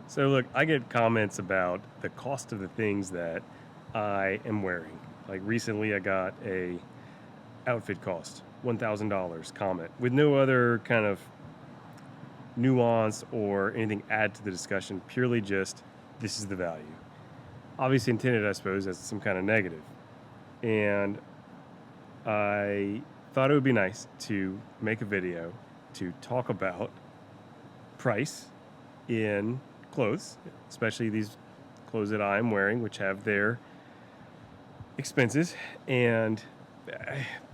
So look, I get comments about the cost of the things that I am wearing. Like recently I got a outfit cost $1,000 comment with no other kind of nuance or anything add to the discussion, purely just this is the value. Obviously intended, I suppose, as some kind of negative. And I thought it would be nice to make a video to talk about price in clothes, especially these clothes that I'm wearing, which have their expenses, and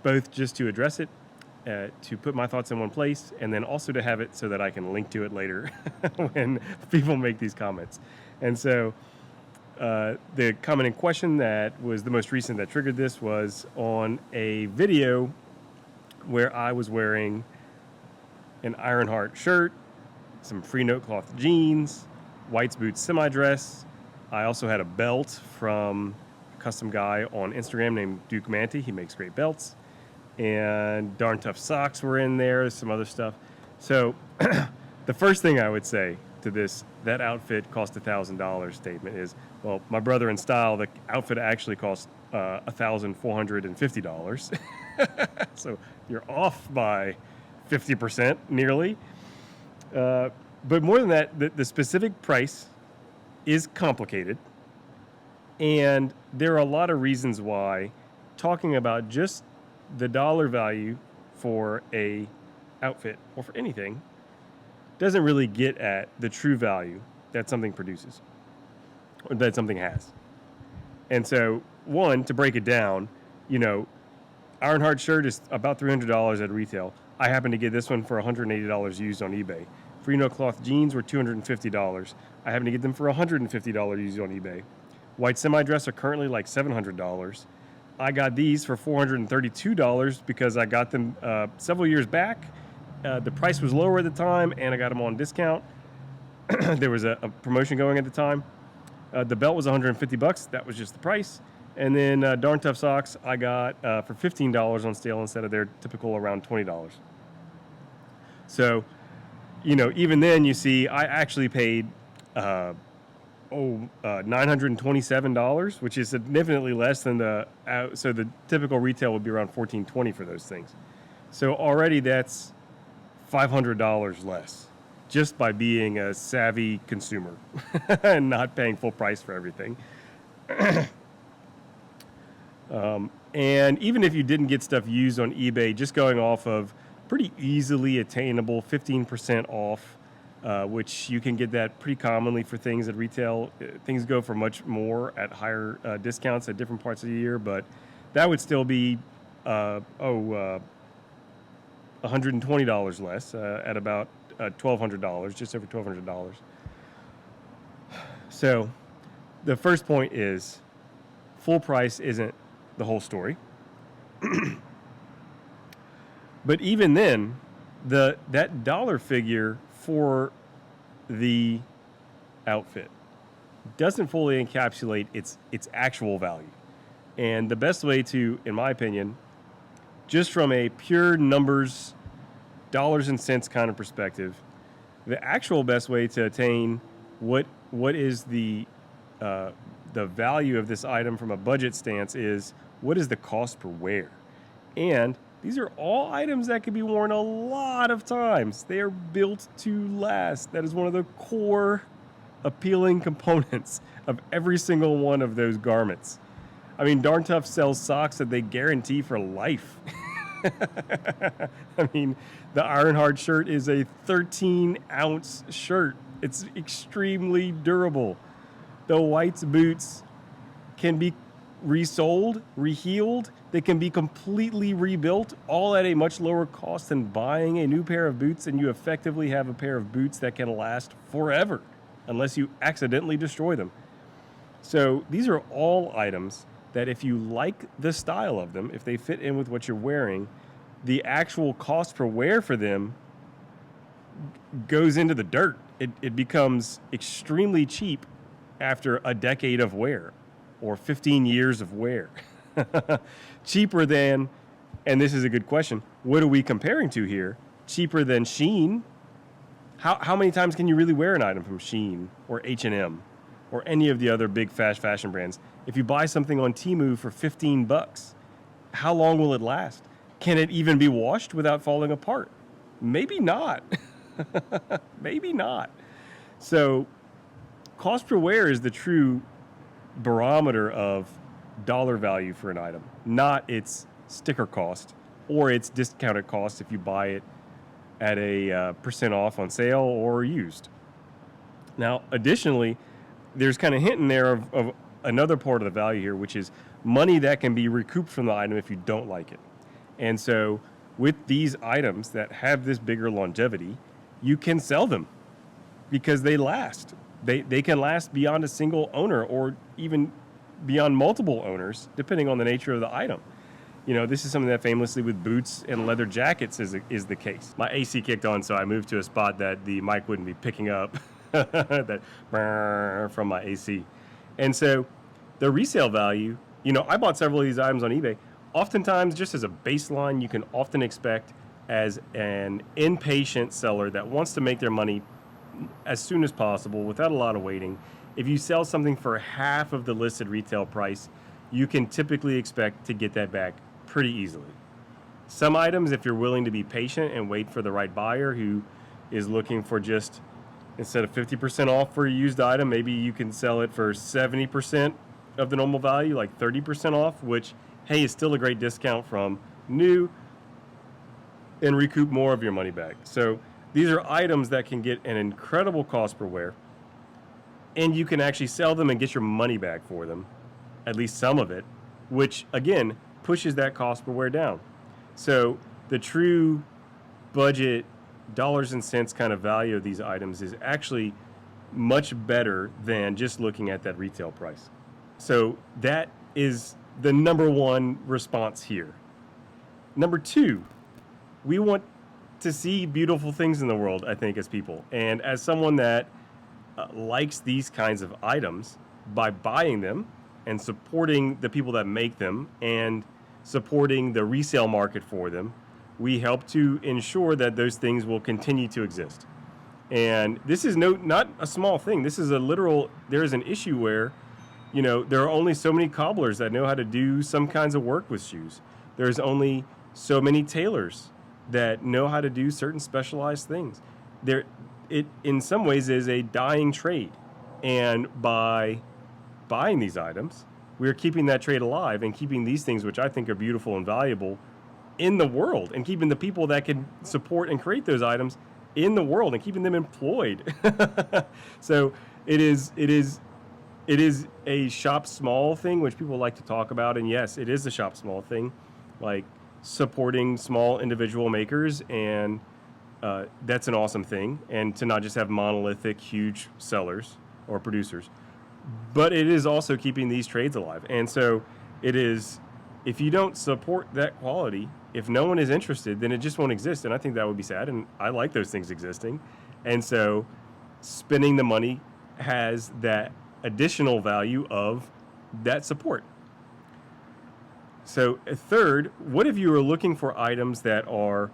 both just to address it, to put my thoughts in one place, and then also to have it so that I can link to it later when people make these comments. And so the comment in question that was the most recent that triggered this was on a video where I was wearing an Ironheart shirt, some free note cloth jeans, whites boots semi-dress. I also had a belt from a custom guy on Instagram named Duke Manty. He makes great belts. And darn tough socks were in there, some other stuff. So the first thing I would say to this, that outfit cost $1,000 statement is, well, my brother in style, the outfit actually cost $1,450. So you're off by 50% nearly. But more than that, the specific price is complicated. And there are a lot of reasons why talking about just the dollar value for a outfit or for anything doesn't really get at the true value that something produces or that something has. And so, one, to break it down, Ironheart shirt is about $300 at retail. I happen to get this one for $180 used on eBay. Free no cloth jeans were $250. I happen to get them for $150 used on eBay. White semi-dress are currently like $700. I got these for $432 because I got them several years back. The price was lower at the time, and I got them on discount. There was a promotion going at the time. The belt was $150. That was just the price. And then darn tough socks I got for $15 on sale instead of their typical around $20. So, even then you see I actually paid $927, which is significantly less than so the typical retail would be around $1,420 for those things. So already that's $500 less just by being a savvy consumer and not paying full price for everything. And even if you didn't get stuff used on eBay, just going off of pretty easily attainable 15% off, which you can get that pretty commonly for things at retail. Things go for much more at higher discounts at different parts of the year, but that would still be $120 less at about $1,200, just over $1,200. So the first point is full price isn't the whole story. But even then, that dollar figure for the outfit doesn't fully encapsulate its actual value. And the best way to, in my opinion, just from a pure numbers, dollars and cents kind of perspective, the actual best way to attain what is the value of this item from a budget stance is what is the cost per wear. And these are all items that can be worn a lot of times. They are built to last. That is one of the core appealing components of every single one of those garments. I mean, Darn Tough sells socks that they guarantee for life. I mean, the Ironheart shirt is a 13-ounce shirt. It's extremely durable. The whites boots can be resold, rehealed. They can be completely rebuilt, all at a much lower cost than buying a new pair of boots, and you effectively have a pair of boots that can last forever, unless you accidentally destroy them. So these are all items that if you like the style of them, if they fit in with what you're wearing, the actual cost per wear for them goes into the dirt. It becomes extremely cheap after a decade of wear or 15 years of wear. Cheaper than, and this is a good question, what are we comparing to here? Cheaper than Shein, how many times can you really wear an item from Shein or H&M or any of the other big fast fashion brands? If you buy something on Temu for $15, how long will it last? Can it even be washed without falling apart? Maybe not. Maybe not. So cost per wear is the true barometer of dollar value for an item, not its sticker cost or its discounted cost if you buy it at a percent off on sale or used. Now, additionally, there's kind of hint in there of another part of the value here, which is money that can be recouped from the item if you don't like it. And so with these items that have this bigger longevity, you can sell them because they last. They can last beyond a single owner or even beyond multiple owners, depending on the nature of the item. You know, this is something that famously with boots and leather jackets is the case. My AC kicked on, so I moved to a spot that the mic wouldn't be picking up that from my AC. And so the resale value, you know, I bought several of these items on eBay. Oftentimes, just as a baseline, you can often expect as an impatient seller that wants to make their money as soon as possible without a lot of waiting, if you sell something for half of the listed retail price, you can typically expect to get that back pretty easily. Some items, if you're willing to be patient and wait for the right buyer who is looking for just, instead of 50% off for a used item, maybe you can sell it for 70% of the normal value, like 30% off, which, hey, is still a great discount from new, and recoup more of your money back. So these are items that can get an incredible cost per wear, and you can actually sell them and get your money back for them, at least some of it, which, again, pushes that cost per wear down. So the true budget dollars and cents kind of value of these items is actually much better than just looking at that retail price. So that is the number one response here. Number two, we want to see beautiful things in the world, I think, as people. And as someone that likes these kinds of items, by buying them and supporting the people that make them and supporting the resale market for them, we help to ensure that those things will continue to exist. And this is not a small thing. This is a literal, there is an issue where, you know, there are only so many cobblers that know how to do some kinds of work with shoes. There's only so many tailors that know how to do certain specialized things. It in some ways is a dying trade. And by buying these items, we're keeping that trade alive and keeping these things, which I think are beautiful and valuable, in the world, and keeping the people that can support and create those items in the world and keeping them employed. So it is a shop small thing, which people like to talk about. And yes, it is a shop small thing, like supporting small individual makers. And that's an awesome thing. And to not just have monolithic, huge sellers or producers, but it is also keeping these trades alive. And so it is, if you don't support that quality, if no one is interested, then it just won't exist. And I think that would be sad. And I like those things existing. And so spending the money has that additional value of that support. So third, what if you were looking for items that are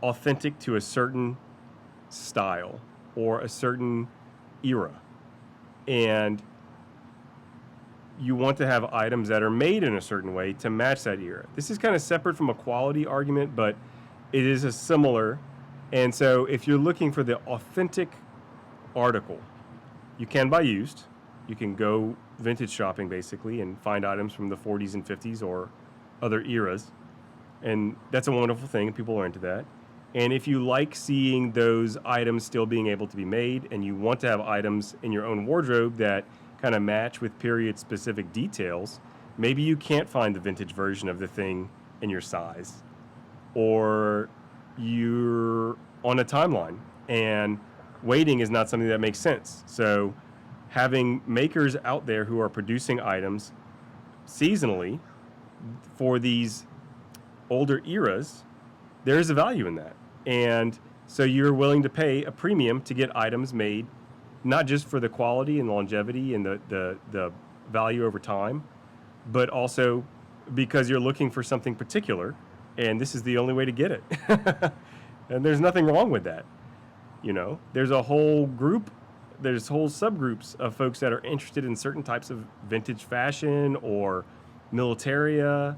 authentic to a certain style or a certain era, and you want to have items that are made in a certain way to match that era? This is kind of separate from a quality argument, but it is a similar. And so if you're looking for the authentic article, you can buy used. You can go vintage shopping, basically, and find items from the 40s and 50s or other eras. And that's a wonderful thing. People are into that. And if you like seeing those items still being able to be made, and you want to have items in your own wardrobe that kind of match with period-specific details, maybe you can't find the vintage version of the thing in your size, or you're on a timeline, and waiting is not something that makes sense. So having makers out there who are producing items seasonally for these older eras, there is a value in that. And so you're willing to pay a premium to get items made, not just for the quality and longevity and the value over time, but also because you're looking for something particular, and this is the only way to get it. And there's nothing wrong with that. There's a whole group, there's whole subgroups of folks that are interested in certain types of vintage fashion or militaria,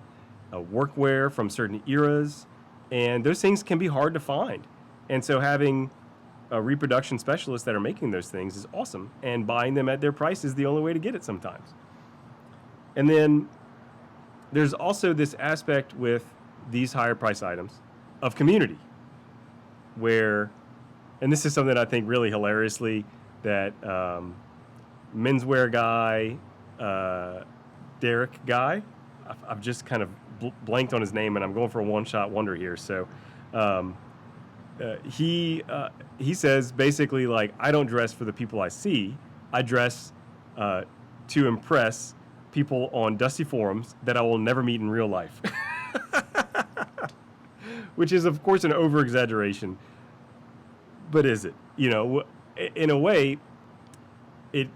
workwear from certain eras, and those things can be hard to find. And so having reproduction specialists that are making those things is awesome, and buying them at their price is the only way to get it sometimes. And then there's also this aspect with these higher price items of community, where, and this is something I think really hilariously that menswear guy, Derek guy, I've just kind of blanked on his name, and I'm going for a one-shot wonder here. So he says basically, like, I don't dress for the people I see. I dress to impress people on dusty forums that I will never meet in real life. Which is, of course, an over-exaggeration. But is it? In a way,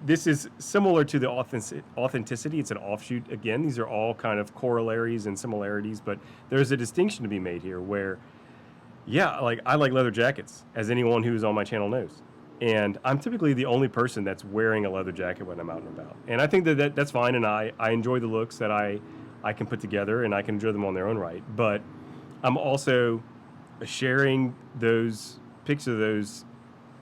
this is similar to the authenticity. It's an offshoot. Again, these are all kind of corollaries and similarities, but there's a distinction to be made here where, yeah, like I like leather jackets, as anyone who's on my channel knows. And I'm typically the only person that's wearing a leather jacket when I'm out and about. And I think that's fine, and I enjoy the looks that I can put together, and I can enjoy them on their own right. But I'm also sharing those pics of those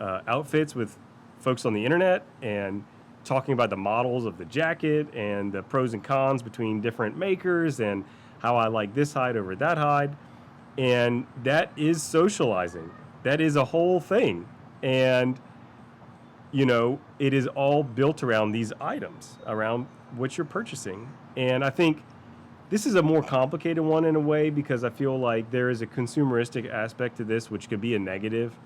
outfits with folks on the internet and talking about the models of the jacket and the pros and cons between different makers and how I like this hide over that hide. And that is socializing. That is a whole thing. And, it is all built around these items, around what you're purchasing. And I think this is a more complicated one in a way, because I feel like there is a consumeristic aspect to this, which could be a negative,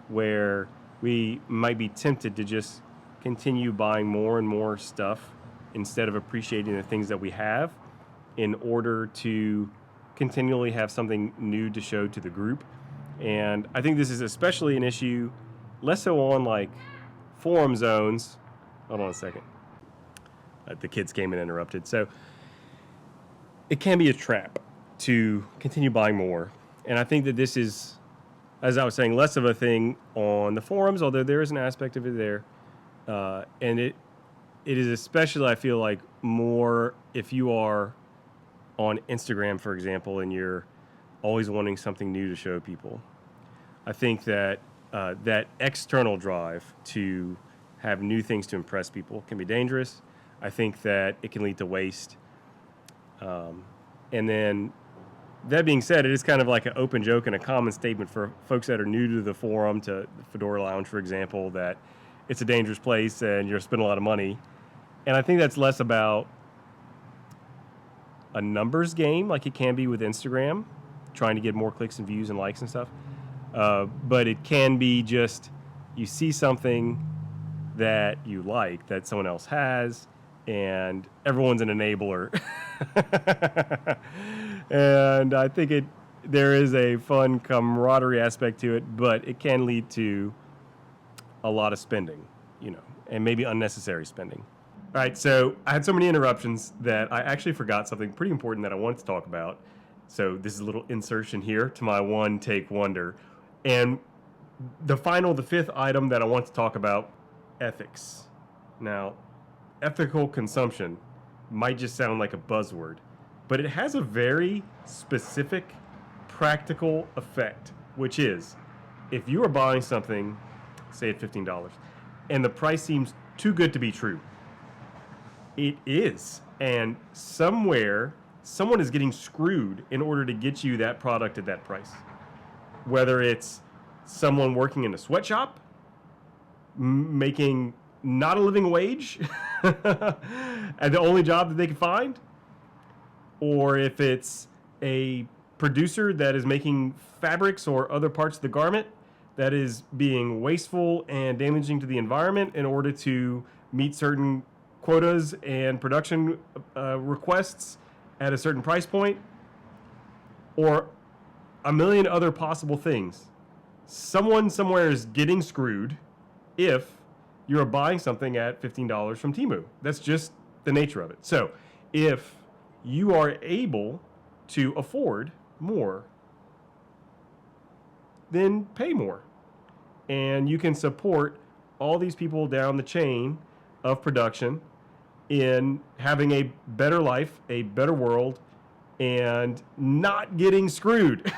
where we might be tempted to just continue buying more and more stuff instead of appreciating the things that we have in order to continually have something new to show to the group. And I think this is especially an issue, less so on like forum zones. Hold on a second. The kids came and interrupted. So it can be a trap to continue buying more. And I think that this is, as I was saying, less of a thing on the forums, although there is an aspect of it there. And it is especially, I feel like, more if you are on Instagram, for example, and you're always wanting something new to show people. I think that that external drive to have new things to impress people can be dangerous. I think that it can lead to waste. And then, that being said, it is kind of like an open joke and a common statement for folks that are new to the forum, to the Fedora Lounge, for example, that it's a dangerous place and you're spending a lot of money. And I think that's less about a numbers game like it can be with Instagram, trying to get more clicks and views and likes and stuff. But it can be just you see something that you like that someone else has, and everyone's an enabler. And I think there is a fun camaraderie aspect to it, but it can lead to a lot of spending, and maybe unnecessary spending. All right, so I had so many interruptions that I actually forgot something pretty important that I wanted to talk about. So this is a little insertion here to my one take wonder. And the fifth item that I want to talk about, ethics. Now, ethical consumption might just sound like a buzzword, but it has a very specific practical effect, which is if you are buying something, say at $15, and the price seems too good to be true, it is. And somewhere, someone is getting screwed in order to get you that product at that price. Whether it's someone working in a sweatshop, making not a living wage, and the only job that they can find, or if it's a producer that is making fabrics or other parts of the garment that is being wasteful and damaging to the environment in order to meet certain quotas and production requests at a certain price point, or a million other possible things. Someone somewhere is getting screwed if you're buying something at $15 from Temu. That's just the nature of it. So if you are able to afford more, then pay more. and you can support all these people down the chain of production in having a better life, a better world, and not getting screwed.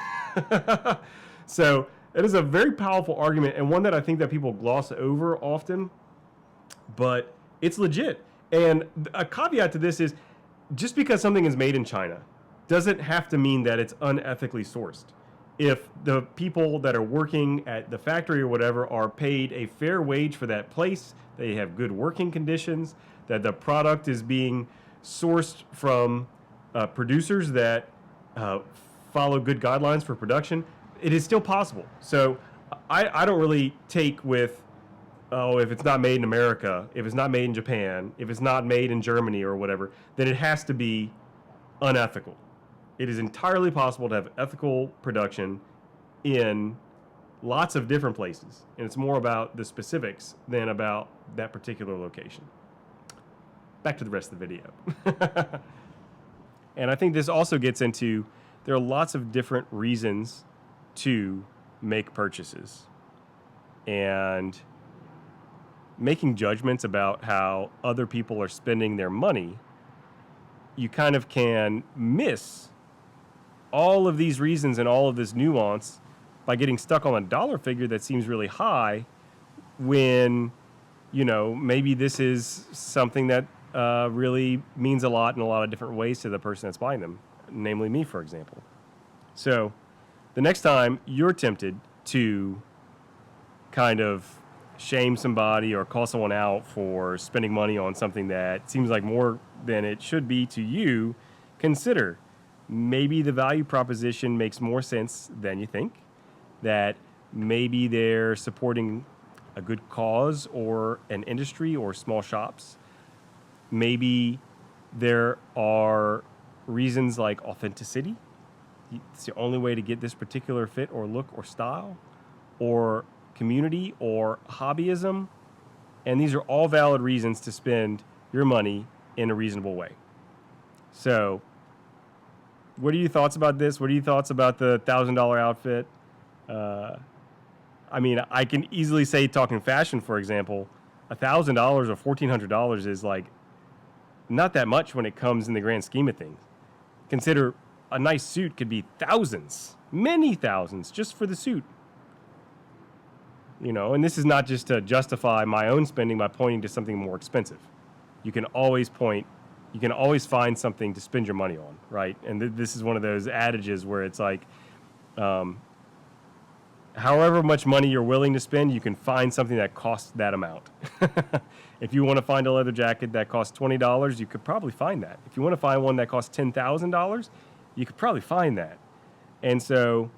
So it is a very powerful argument, and one that I think that people gloss over often, but it's legit. And a caveat to this is, just because something is made in China doesn't have to mean that it's unethically sourced. If the people that are working at the factory or whatever are paid a fair wage for that place, they have good working conditions, that the product is being sourced from producers that follow good guidelines for production, it is still possible. So I don't really take with, oh, if it's not made in America, if it's not made in Japan, if it's not made in Germany or whatever, then it has to be unethical. It is entirely possible to have ethical production in lots of different places. And it's more about the specifics than about that particular location. Back to the rest of the video. And I think this also gets into, there are lots of different reasons to make purchases. And making judgments about how other people are spending their money, you kind of can miss all of these reasons and all of this nuance by getting stuck on a dollar figure that seems really high when, you know, maybe this is something that really means a lot in a lot of different ways to the person that's buying them, namely me, for example. So the next time you're tempted to kind of shame somebody or call someone out for spending money on something that seems like more than it should be to you, consider maybe the value proposition makes more sense than you think, that maybe they're supporting a good cause or an industry or small shops. Maybe there are reasons like authenticity. It's the only way to get this particular fit or look or style, or community or hobbyism. And these are all valid reasons to spend your money in a reasonable way. So what are your thoughts about this? What are your thoughts about the $1,000 outfit? I mean, I can easily say, talking fashion, for example, $1,000 or $1,400 is like not that much when it comes in the grand scheme of things. Consider a nice suit could be thousands, many thousands, just for the suit. You know, and this is not just to justify my own spending by pointing to something more expensive. You can always find something to spend your money on, right? And this is one of those adages where it's like, however much money you're willing to spend, you can find something that costs that amount. If you want to find a leather jacket that costs $20, you could probably find that. If you want to find one that costs $10,000, you could probably find that. And so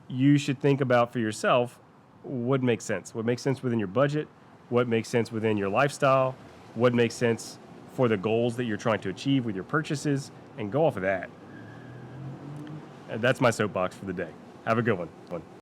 you should think about for yourself what makes sense. What makes sense within your budget, what makes sense within your lifestyle, what makes sense for the goals that you're trying to achieve with your purchases, and go off of that. And that's my soapbox for the day. Have a good one.